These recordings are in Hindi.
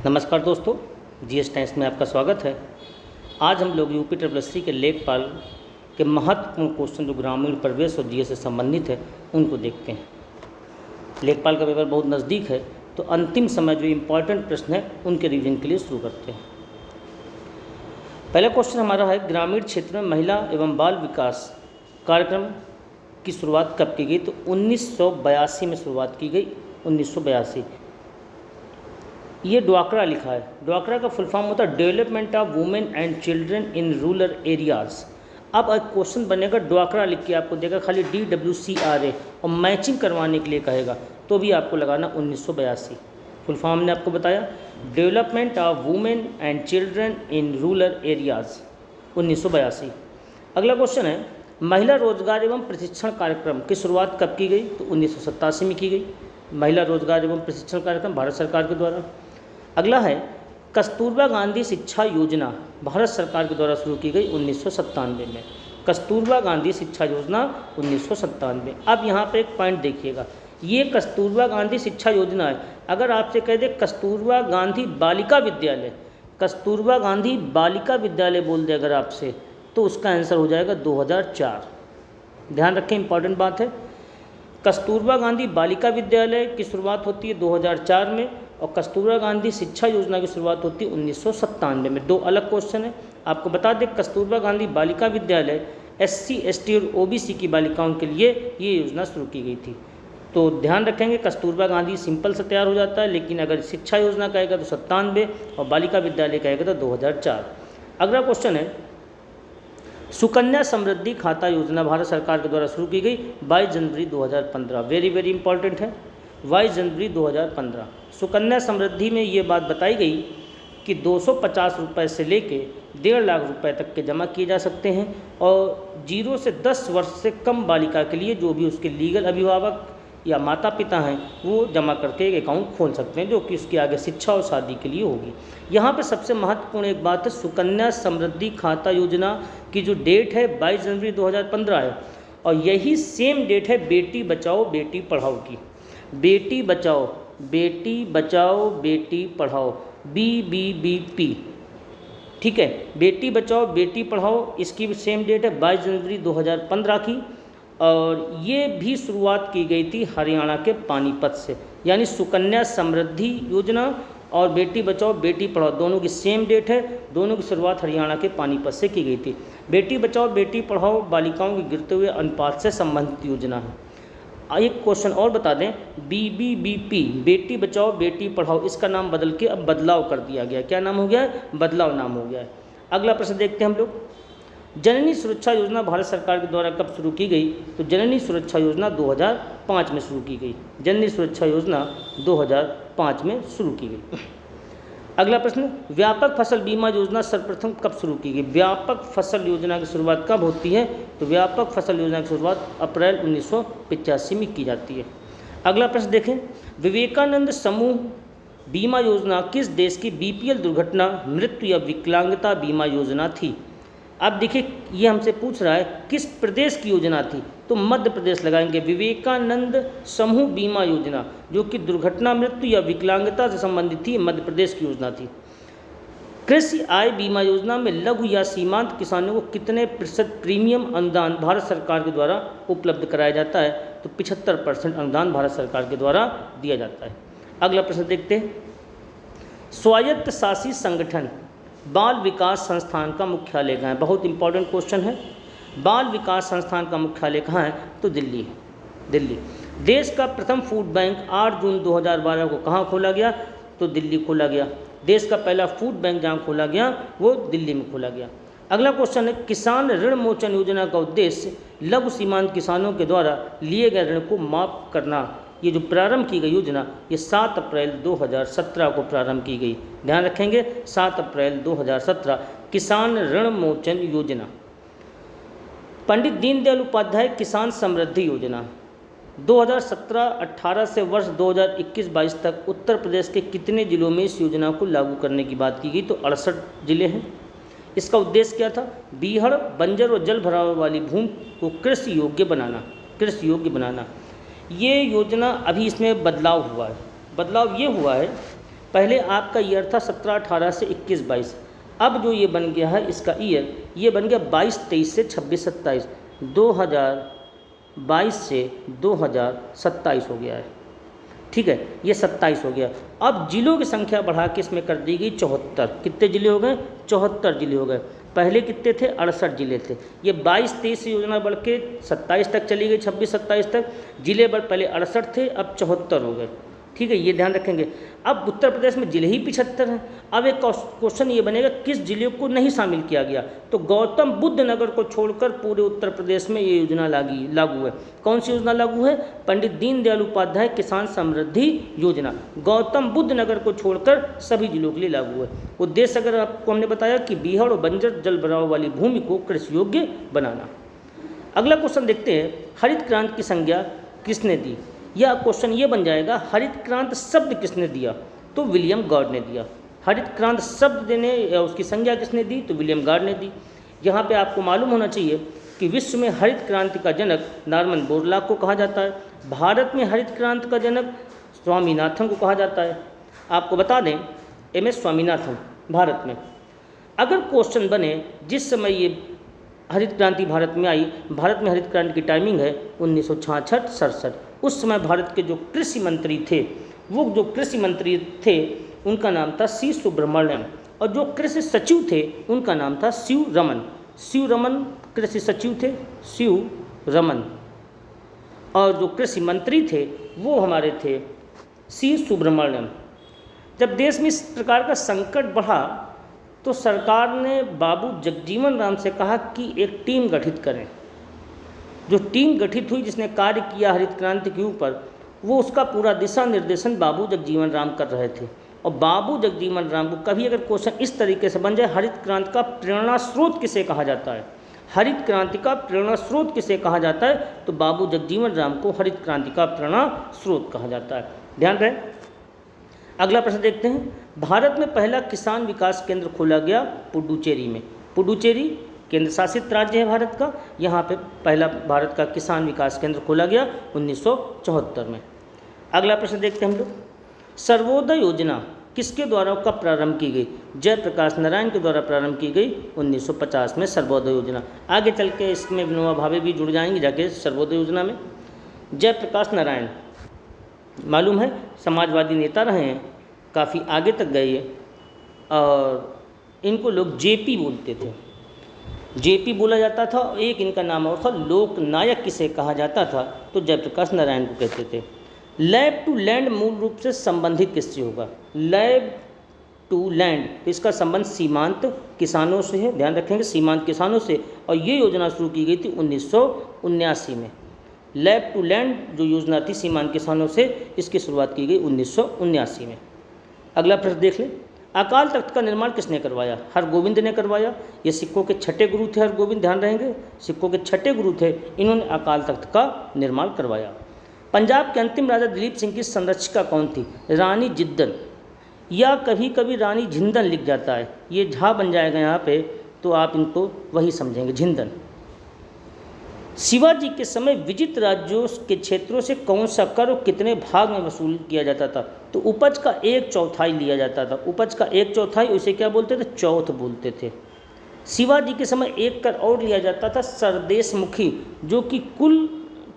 नमस्कार दोस्तों, जीएस टाइम्स में आपका स्वागत है। आज हम लोग यूपी ट्रिपल के लेखपाल के महत्वपूर्ण क्वेश्चन जो ग्रामीण प्रवेश और जीएस से संबंधित है उनको देखते हैं। लेखपाल का पेपर बहुत नज़दीक है, तो अंतिम समय जो इम्पोर्टेंट प्रश्न है उनके रिवीजन के लिए शुरू करते हैं। पहला क्वेश्चन हमारा है, ग्रामीण क्षेत्र में महिला एवं बाल विकास कार्यक्रम की शुरुआत कब की गई? तो 1982 में शुरुआत की गई। 1982। ये ड्वाकरा लिखा है। ड्वाकरा का फुल फॉर्म होता है development of women and children in rural areas. अब एक क्वेश्चन बनेगा, ड्वाकरा लिख के आपको देगा खाली DWCRA और मैचिंग करवाने के लिए कहेगा, तो भी आपको लगाना 1982। फुल फॉर्म ने आपको बताया development of women and children in rural areas, 1982। अगला क्वेश्चन है, महिला रोजगार एवं प्रशिक्षण कार्यक्रम की शुरुआत कब की गई? तो 1987 में की गई। महिला रोजगार एवं प्रशिक्षण कार्यक्रम भारत सरकार के द्वारा। अगला है, कस्तूरबा गांधी शिक्षा योजना भारत सरकार के द्वारा शुरू की गई 1997 में। कस्तूरबा गांधी शिक्षा योजना 1997। अब यहाँ पर एक पॉइंट देखिएगा, ये कस्तूरबा गांधी शिक्षा योजना है। अगर आपसे कह दे कस्तूरबा गांधी बालिका विद्यालय, कस्तूरबा गांधी बालिका विद्यालय बोल दे अगर आपसे, तो उसका आंसर हो जाएगा 2004। ध्यान रखें, इंपॉर्टेंट बात है। कस्तूरबा गांधी बालिका विद्यालय की शुरुआत होती है 2004 में और कस्तूरबा गांधी शिक्षा योजना की शुरुआत होती है 1997 में। दो अलग क्वेश्चन है। आपको बता दें, कस्तूरबा गांधी बालिका विद्यालय SC, ST और OBC की बालिकाओं के लिए ये योजना शुरू की गई थी। तो ध्यान रखेंगे, कस्तूरबा गांधी सिंपल से तैयार हो जाता है, लेकिन अगर शिक्षा योजना कहेगा तो 97 और बालिका विद्यालय कहेगा तो 2004। अगला क्वेश्चन है, सुकन्या समृद्धि खाता योजना भारत सरकार के द्वारा शुरू की गई 22 जनवरी 2015। वेरी वेरी इंपॉर्टेंट है, 22 जनवरी 2015। सुकन्या समृद्धि में ये बात बताई गई कि 250 रुपये से लेके 1.5 लाख रुपए तक के जमा किए जा सकते हैं और 0 से 10 वर्ष से कम बालिका के लिए जो भी उसके लीगल अभिभावक या माता पिता हैं वो जमा करके एक अकाउंट खोल सकते हैं, जो कि उसकी आगे शिक्षा और शादी के लिए होगी। यहाँ पे सबसे महत्वपूर्ण एक बात है, सुकन्या समृद्धि खाता योजना की जो डेट है 22 जनवरी 2015 है और यही सेम डेट है बेटी बचाओ बेटी पढ़ाओ की। बेटी बचाओ बेटी पढ़ाओ, BBBP, ठीक है। बेटी बचाओ बेटी पढ़ाओ, इसकी भी सेम डेट है 22 जनवरी 2015 की और ये भी शुरुआत की गई थी हरियाणा के पानीपत से। यानी सुकन्या समृद्धि योजना और बेटी बचाओ बेटी पढ़ाओ दोनों की सेम डेट है, दोनों की शुरुआत हरियाणा के पानीपत से की गई थी। बेटी बचाओ बेटी पढ़ाओ बालिकाओं के गिरते हुए अनुपात से संबंधित योजना है। एक क्वेश्चन और बता दें, BBBP बेटी बचाओ बेटी पढ़ाओ, इसका नाम बदल के अब बदलाव कर दिया गया। क्या नाम हो गया है? बदलाव नाम हो गया है। अगला प्रश्न देखते हैं हम लोग, जननी सुरक्षा योजना भारत सरकार के द्वारा कब शुरू की गई? तो जननी सुरक्षा योजना 2005 में शुरू की गई। जननी सुरक्षा योजना 2005 में शुरू की गई। अगला प्रश्न, व्यापक फसल बीमा योजना सर्वप्रथम कब शुरू की गई? व्यापक फसल योजना की शुरुआत कब होती है? तो व्यापक फसल योजना की शुरुआत अप्रैल 1985 में की जाती है। अगला प्रश्न देखें, विवेकानंद समूह बीमा योजना किस देश की BPL दुर्घटना मृत्यु या विकलांगता बीमा योजना थी? अब देखिए, ये हमसे पूछ रहा है किस प्रदेश की योजना थी, तो मध्य प्रदेश लगाएंगे। विवेकानंद समूह बीमा योजना जो कि दुर्घटना मृत्यु या विकलांगता से संबंधित थी, मध्य प्रदेश की योजना थी। कृषि आय बीमा योजना में लघु या सीमांत किसानों को कितने प्रतिशत प्रीमियम अनुदान भारत सरकार के द्वारा उपलब्ध कराया जाता है? तो 75% अनुदान भारत सरकार के द्वारा दिया जाता है। अगला प्रश्न देखते हैं, स्वायत्त शासी संगठन बाल विकास संस्थान का मुख्यालय कहाँ है? बहुत इंपॉर्टेंट क्वेश्चन है। बाल विकास संस्थान का मुख्यालय कहाँ है? तो दिल्ली है। दिल्ली। देश का प्रथम फूड बैंक 8 जून 2012 को कहाँ खोला गया? तो दिल्ली खोला गया। देश का पहला फूड बैंक जहाँ खोला गया वो दिल्ली में खोला गया। अगला क्वेश्चन है, किसान ऋण मोचन योजना का उद्देश्य लघु सीमांत किसानों के द्वारा लिए गए ऋण को माफ करना। ये जो प्रारंभ की गई योजना ये 7 अप्रैल 2017 को प्रारंभ की गई। ध्यान रखेंगे, 7 अप्रैल 2017 किसान ऋण मोचन योजना। पंडित दीनदयाल उपाध्याय किसान समृद्धि योजना 2017-18 से वर्ष 2021-22 तक उत्तर प्रदेश के कितने जिलों में इस योजना को लागू करने की बात की गई? तो 68 जिले हैं। इसका उद्देश्य क्या था? बीहड़, बंजर और जल भराव वाली भूमि को कृषि योग्य बनाना। ये योजना अभी इसमें बदलाव हुआ है। बदलाव ये हुआ है पहले आपका ईयर था 17-18 से 21-22, अब जो ये बन गया है इसका ईयर, ये बन गया 22-23 से 26-27, 2022 से 2027 हो गया है। ठीक है, ये 27 हो गया। अब जिलों की संख्या बढ़ा के इसमें कर दी गई 74। कितने जिले हो गए? 74 जिले हो गए। पहले कितने थे? 68 जिले थे। ये 22-23 योजना बढ़ के 27 तक चली गई, 26-27 तक। जिले बढ़ पहले 68 थे, अब 74 हो गए। ठीक है, ये ध्यान रखेंगे। अब उत्तर प्रदेश में जिले ही 75 हैं। अब एक क्वेश्चन ये बनेगा किस जिले को नहीं शामिल किया गया? तो गौतम बुद्ध नगर को छोड़कर पूरे उत्तर प्रदेश में ये योजना लागू है। कौन सी योजना लागू है? पंडित दीनदयाल उपाध्याय किसान समृद्धि योजना। गौतम बुद्ध नगर को छोड़कर सभी जिलों के लिए लागू है। उद्देश्य अगर आपको हमने बताया कि बीहड़ और बंजर जल भराव वाली भूमि को कृषि योग्य बनाना। अगला क्वेश्चन देखते हैं, हरित क्रांति की संज्ञा किसने दी? यह क्वेश्चन ये बन जाएगा, हरित क्रांति शब्द किसने दिया? तो विलियम गॉड ने दिया। हरित क्रांति शब्द देने या उसकी संज्ञा किसने दी? तो विलियम गॉड ने दी। यहाँ पे आपको मालूम होना चाहिए कि विश्व में हरित क्रांति का जनक नॉर्मन बोरलॉग को कहा जाता है। भारत में हरित क्रांति का जनक स्वामीनाथन को कहा जाता है। आपको बता दें, MS स्वामीनाथन भारत में। अगर क्वेश्चन बने जिस समय ये हरित क्रांति भारत में आई, भारत में हरित क्रांति की टाइमिंग है 1966-67। उस समय भारत के जो कृषि मंत्री थे, वो जो कृषि मंत्री थे उनका नाम था C. सुब्रमण्यम, और जो कृषि सचिव थे उनका नाम था शिव रमन। शिव रमन कृषि सचिव थे, शिव रमन, और जो कृषि मंत्री थे वो हमारे थे C. सुब्रमण्यम। जब देश में इस प्रकार का संकट बढ़ा तो सरकार ने बाबू जगजीवन राम से कहा कि एक टीम गठित करें। जो टीम गठित हुई जिसने कार्य किया हरित क्रांति के ऊपर, वो उसका पूरा दिशा निर्देशन बाबू जगजीवन राम कर रहे थे। और बाबू जगजीवन राम को कभी अगर क्वेश्चन इस तरीके से बन जाए, हरित क्रांति का प्रेरणा स्रोत किसे कहा जाता है? हरित क्रांति का प्रेरणा स्रोत किसे कहा जाता है? तो बाबू जगजीवन राम को हरित क्रांति का प्रेरणा स्रोत कहा जाता है। ध्यान रहे। अगला प्रश्न देखते हैं, भारत में पहला किसान विकास केंद्र खोला गया पुडुचेरी में। पुडुचेरी केंद्र शासित राज्य है भारत का। यहाँ पे पहला भारत का किसान विकास केंद्र खोला गया 1974 में। अगला प्रश्न देखते हैं हम लोग, सर्वोदय योजना किसके द्वारा कब प्रारंभ की गई? जयप्रकाश नारायण के द्वारा प्रारंभ की गई 1950 में सर्वोदय योजना। आगे चल के इसमें विनोबा भावे भी जुड़ जाएंगे जाके सर्वोदय योजना में। जयप्रकाश नारायण मालूम है समाजवादी नेता रहे हैं, काफ़ी आगे तक गए ये, और इनको लोग JP बोलते थे। JP बोला जाता था। और एक इनका नाम और था लोकनायक किसे कहा जाता था? तो जयप्रकाश नारायण को कहते थे। लैब टू लैंड मूल रूप से संबंधित किससे होगा? लैब टू लैंड, तो इसका संबंध सीमांत किसानों से है। ध्यान रखेंगे, सीमांत किसानों से। और ये योजना शुरू की गई थी 1979 में। लैब टू लैंड जो योजना थी सीमांत किसानों से, इसकी शुरुआत की गई 1979 में। अगला प्रश्न देख लें, अकाल तख्त का निर्माण किसने करवाया? हरगोविंद ने करवाया। ये सिक्कों के छठे गुरु थे हरगोविंद, ध्यान रहेंगे, सिक्कों के छठे गुरु थे। इन्होंने अकाल तख्त का निर्माण करवाया। पंजाब के अंतिम राजा दिलीप सिंह की संरक्षिका कौन थी? रानी जिंदन, या कभी कभी रानी झिंदन लिख जाता है, ये झा बन जाएगा यहाँ पे, तो आप इनको वही समझेंगे, झिंदन। शिवाजी के समय विजित राज्यों के क्षेत्रों से कौन सा कर और कितने भाग में वसूल किया जाता था? तो उपज का 1/4 लिया जाता था। उपज का 1/4, उसे क्या बोलते थे? चौथ बोलते थे। शिवाजी के समय एक कर और लिया जाता था सरदेशमुखी, जो कि कुल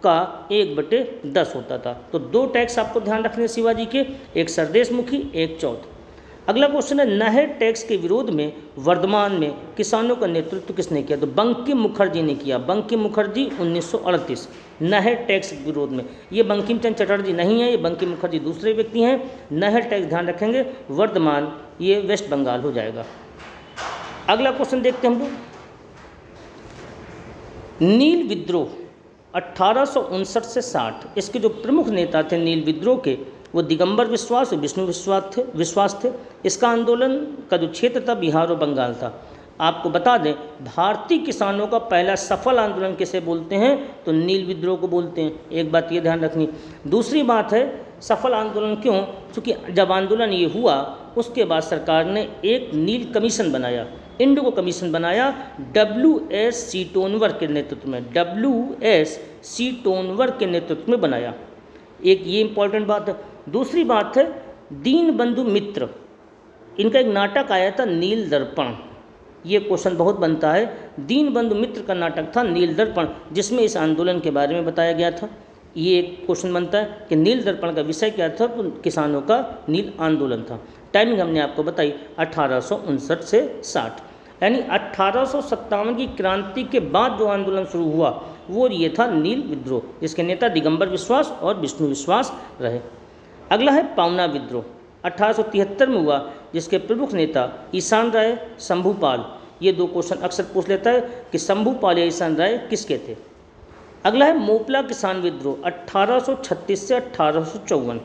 का 1/10 होता था। तो 2 टैक्स आपको ध्यान रखने शिवाजी के, एक सरदेशमुखी, एक चौथ। अगला क्वेश्चन है, नहर टैक्स के विरोध में वर्धमान में किसानों का नेतृत्व किसने किया? तो बंकिम मुखर्जी ने किया। बंकिम मुखर्जी 1938 नहर टैक्स के विरोध में। ये बंकिम चंद्र चटर्जी नहीं है, ये बंकिम मुखर्जी दूसरे व्यक्ति हैं। नहर टैक्स ध्यान रखेंगे, वर्धमान, ये वेस्ट बंगाल हो जाएगा। अगला क्वेश्चन देखते हैं हम लोग, नील विद्रोह 1859 से 60, इसके जो प्रमुख नेता थे नील विद्रोह के, वो दिगंबर विश्वास और विष्णु विश्वास थे। इसका आंदोलन का जो क्षेत्र था बिहार और बंगाल था। आपको बता दें, भारतीय किसानों का पहला सफल आंदोलन किसे बोलते हैं? तो नील विद्रोह को बोलते हैं। एक बात ये ध्यान रखनी। दूसरी बात है, सफल आंदोलन क्यों? क्योंकि जब आंदोलन ये हुआ उसके बाद सरकार ने एक नील कमीशन बनाया, इंडिगो कमीशन बनाया, WS सीटोनवर के नेतृत्व में, WS सीटोनवर के नेतृत्व में बनाया। एक ये इंपॉर्टेंट बात है। दूसरी बात है, दीनबंधु मित्र, इनका एक नाटक आया था नील दर्पण। ये क्वेश्चन बहुत बनता है। दीनबंधु मित्र का नाटक था नील दर्पण, जिसमें इस आंदोलन के बारे में बताया गया था। ये एक क्वेश्चन बनता है कि नील दर्पण का विषय क्या था, तो किसानों का नील आंदोलन था। टाइमिंग हमने आपको बताई 1859 से 60, यानी 1857 की क्रांति के बाद जो आंदोलन शुरू हुआ वो ये था नील विद्रोह, जिसके नेता दिगंबर विश्वास और विष्णु विश्वास रहे। अगला है पावना विद्रोह, 1873 में हुआ, जिसके प्रमुख नेता ईशान राय, शंभूपाल। ये दो क्वेश्चन अक्सर पूछ लेता है कि शंभूपाल या ईशान राय किसके थे। अगला है मोपला किसान विद्रोह, 1836 से 1854।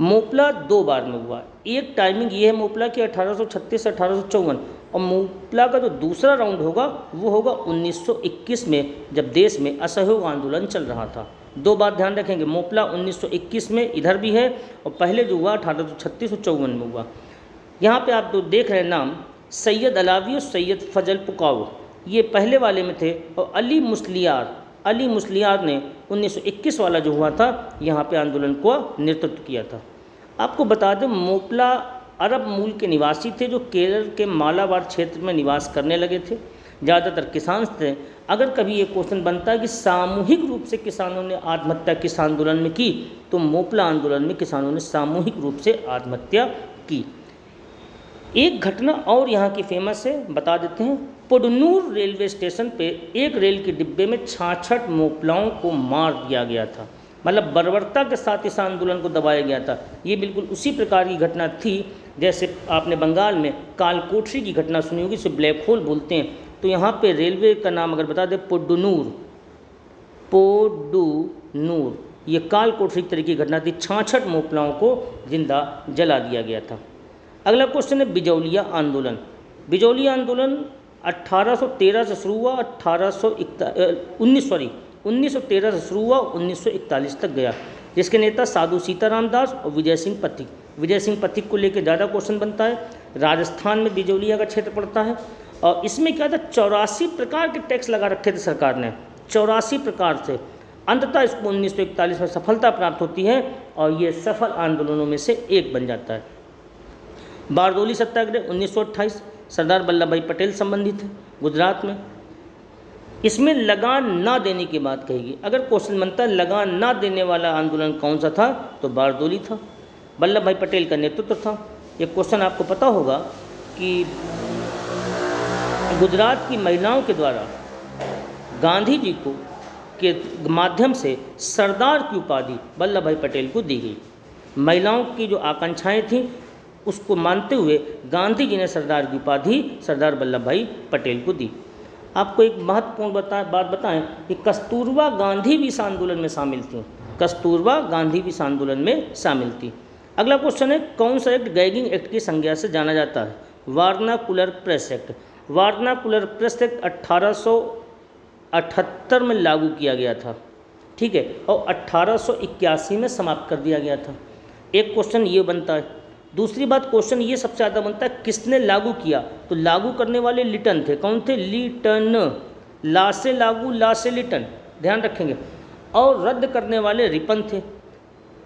मोपला 2 बार में हुआ। एक टाइमिंग ये है मोपला की 1836 से 1854, और मोपला का जो दूसरा राउंड होगा वो होगा 1921 में, जब देश में असहयोग आंदोलन चल रहा था। 2 बात ध्यान रखेंगे, मोपला 1921 में इधर भी है, और पहले जो हुआ 1836 और 54 में हुआ। यहाँ पे आप तो देख रहे हैं नाम, सैयद अलावी और सैयद फजल पुकाव, ये पहले वाले में थे, और अली मुस्लियार ने 1921 वाला जो हुआ था यहाँ पे आंदोलन को नेतृत्व किया था। आपको बता दें, मोपला अरब मूल के निवासी थे जो केरल के मालाबार क्षेत्र में निवास करने लगे थे। ज़्यादातर किसान थे। अगर कभी ये क्वेश्चन बनता है कि सामूहिक रूप से किसानों ने आत्महत्या किस आंदोलन में की, तो मोपला आंदोलन में किसानों ने सामूहिक रूप से आत्महत्या की। एक घटना और यहाँ की फेमस है, बता देते हैं। पुडनूर रेलवे स्टेशन पे एक रेल के डिब्बे में 66 मोपलाओं को मार दिया गया था, मतलब बर्बरता के साथ इस आंदोलन को दबाया गया था। ये बिल्कुल उसी प्रकार की घटना थी जैसे आपने बंगाल में कालकोठरी की घटना सुनी होगी, इसे ब्लैक होल बोलते हैं। तो यहाँ पे रेलवे का नाम अगर बता दें, पुडनूर, ये कालकोठरी तरह की घटना थी। 66 मोपलाओं को जिंदा जला दिया गया था। अगला क्वेश्चन है बिजौलिया आंदोलन। बिजौलिया आंदोलन 1813 से शुरू हुआ, 1913 से शुरू हुआ, 1941 तक गया, जिसके नेता साधु सीताराम दास और विजय सिंह पथिक। विजय सिंह पथिक को लेकर ज़्यादा क्वेश्चन बनता है। राजस्थान में बिजौलिया का क्षेत्र पड़ता है, और इसमें क्या था, 84 प्रकार के टैक्स लगा रखे थे सरकार ने, 84 प्रकार से। अंततः इसको 1941 में सफलता प्राप्त होती है, और ये सफल आंदोलनों में से एक बन जाता है। बारदोली सत्याग्रह 1928, सरदार वल्लभ भाई पटेल संबंधित है, गुजरात में। इसमें लगान ना देने की बात कहेगी। अगर क्वेश्चन बनता है लगान ना देने वाला आंदोलन कौन सा था, तो बारदोली था, वल्लभ भाई पटेल का नेतृत्व था। ये क्वेश्चन आपको पता होगा कि गुजरात की महिलाओं के द्वारा गांधी जी को के माध्यम से सरदार की उपाधि वल्लभ भाई पटेल को दी गई। महिलाओं की जो आकांक्षाएं थीं उसको मानते हुए गांधी जी ने सरदार की उपाधि सरदार वल्लभ भाई पटेल को दी। आपको एक महत्वपूर्ण बात बताएं कि कस्तूरबा गांधी भी इस आंदोलन में शामिल थी। कस्तूरबा गांधी भी इस आंदोलन में शामिल थी। अगला क्वेश्चन है, कौन सा एक्ट गैगिंग एक्ट की संज्ञा से जाना जाता है? वारनाकुलर प्रेस एक्ट। वारनाकुलर प्रेस एक्ट 1878 में लागू किया गया था, ठीक है, और 1881 में समाप्त कर दिया गया था। एक क्वेश्चन ये बनता है। दूसरी बात, क्वेश्चन ये सबसे ज़्यादा बनता है, किसने लागू किया? तो लागू करने वाले लिटन थे। कौन थे? लिटन। ला से लागू, ला से लिटन, ध्यान रखेंगे। और रद्द करने वाले रिपन थे।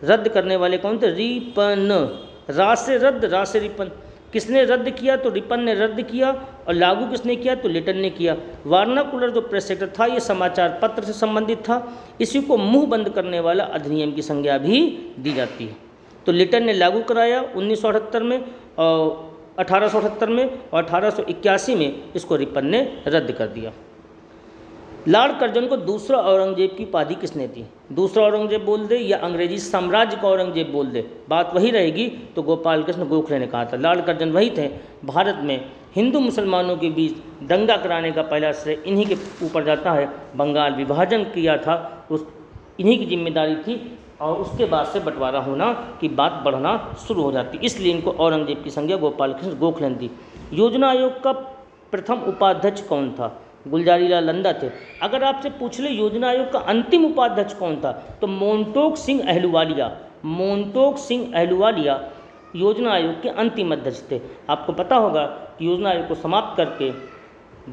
रद्द करने वाले कौन थे? रिपन। रा से रद्द, रा से रिपन। किसने रद्द किया? तो रिपन ने रद्द किया। और लागू किसने किया? तो लिटन ने किया। वारनाकुलर जो प्रेस एक्ट था ये समाचार पत्र से संबंधित था। इसी को मुंह बंद करने वाला अधिनियम की संज्ञा भी दी जाती है। तो लिटन ने लागू कराया 1978 में और 1878 में, और 1881 में इसको रिपन ने रद्द कर दिया। लॉर्ड कर्जन को दूसरा औरंगजेब की उपाधि किसने दी? दूसरा औरंगजेब बोल दे या अंग्रेजी साम्राज्य का औरंगजेब बोल दे, बात वही रहेगी। तो गोपाल कृष्ण गोखले ने कहा था। लॉर्ड कर्जन वही थे। भारत में हिंदू मुसलमानों के बीच दंगा कराने का पहला श्रेय इन्हीं के ऊपर जाता है। बंगाल विभाजन किया था, उस इन्हीं की जिम्मेदारी थी, और उसके बाद से बंटवारा होना की बात बढ़ना शुरू हो जाती। इसलिए इनको औरंगजेब की संज्ञा गोपाल कृष्ण गोखले ने दी। योजना आयोग का प्रथम उपाध्यक्ष कौन था? गुलजारी लाल नंदा थे। अगर आपसे पूछ ले योजना आयोग का अंतिम उपाध्यक्ष कौन था, तो मोंटोक सिंह अहलूवालिया। मोंटोक सिंह अहलूवालिया योजना आयोग के अंतिम अध्यक्ष थे। आपको पता होगा कि योजना आयोग को समाप्त करके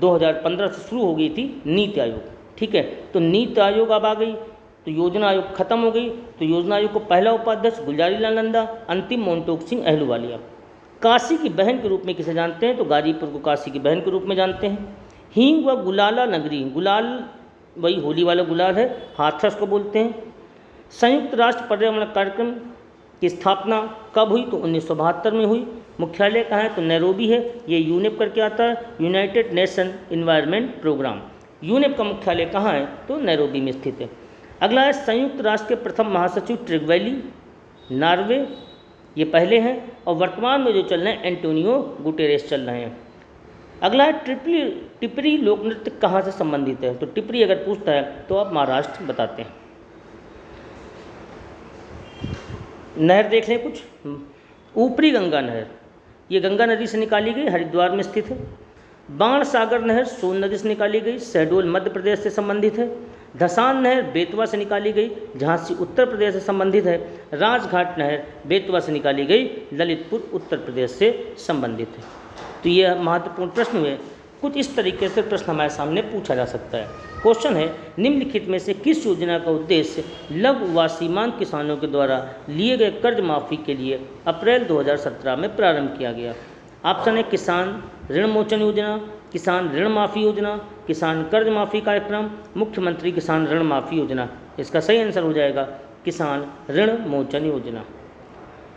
2015 से शुरू हो गई थी नीति आयोग, ठीक है। तो नीति आयोग अब आ गई। तो योजना आयोग खत्म हो गई, तो योजना आयोग को पहला उपाध्यक्ष गुलजारी लाल नंदा, अंतिम मोहनटोक सिंह अहलूवालिया। काशी की बहन के रूप में किसे जानते हैं, तो गाजीपुर को काशी की बहन के रूप में जानते हैं। हींग व गुलाला नगरी, गुलाल वही होली वाला गुलाल है, हाथरस को बोलते हैं। संयुक्त राष्ट्र पर्यावरण कार्यक्रम की स्थापना कब हुई, तो 1972 में हुई। मुख्यालय कहाँ है, तो नैरोबी है, ये यूनेप करके आता है, united nation environment programme. UNEP का मुख्यालय कहाँ है, तो नैरोबी में स्थित है। अगला है संयुक्त राष्ट्र के प्रथम महासचिव ट्रिगवैली, नॉर्वे, ये पहले हैं, और वर्तमान में जो चल रहे हैं एंटोनियो गुटेरेस चल रहे हैं। अगला है टिपरी लोक नृत्य कहाँ से संबंधित है, तो टिपरी अगर पूछता है तो आप महाराष्ट्र बताते हैं। नहर देख लें कुछ, ऊपरी गंगा नहर, ये गंगा नदी से निकाली गई, हरिद्वार में स्थित है। बाण सागर नहर सोन नदी से निकाली गई, शहडोल मध्य प्रदेश से संबंधित है। धसान नहर बेतवा से निकाली गई, झांसी उत्तर प्रदेश से संबंधित है। राजघाट नहर बेतवा से निकाली गई, ललितपुर उत्तर प्रदेश से संबंधित है। तो यह महत्वपूर्ण प्रश्न हुए। कुछ इस तरीके से प्रश्न हमारे सामने पूछा जा सकता है। क्वेश्चन है, निम्नलिखित में से किस योजना का उद्देश्य लघु व सीमांत किसानों के द्वारा लिए गए कर्ज माफी के लिए अप्रैल 2017 में प्रारंभ किया गया। ऑप्शन है किसान ऋण मोचन योजना, किसान ऋण माफी योजना, किसान कर्ज माफी कार्यक्रम, मुख्यमंत्री किसान ऋण माफी योजना। इसका सही आंसर हो जाएगा किसान ऋण मोचन योजना।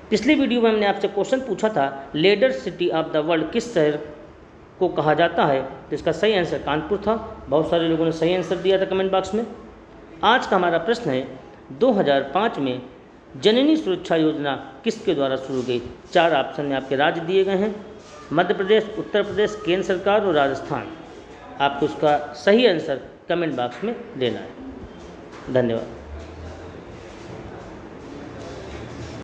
पिछली वीडियो में हमने आपसे क्वेश्चन पूछा था, ladder city of the world किस शहर को कहा जाता है, तो इसका सही आंसर कानपुर था। बहुत सारे लोगों ने सही आंसर दिया था कमेंट बॉक्स में। आज का हमारा प्रश्न है, 2005 में जननी सुरक्षा योजना किसके द्वारा शुरू गई। 4 ऑप्शन में आपके राज्य दिए गए हैं, मध्य प्रदेश, उत्तर प्रदेश, केंद्र सरकार और राजस्थान। आपको उसका सही आंसर कमेंट बॉक्स में देना है। धन्यवाद।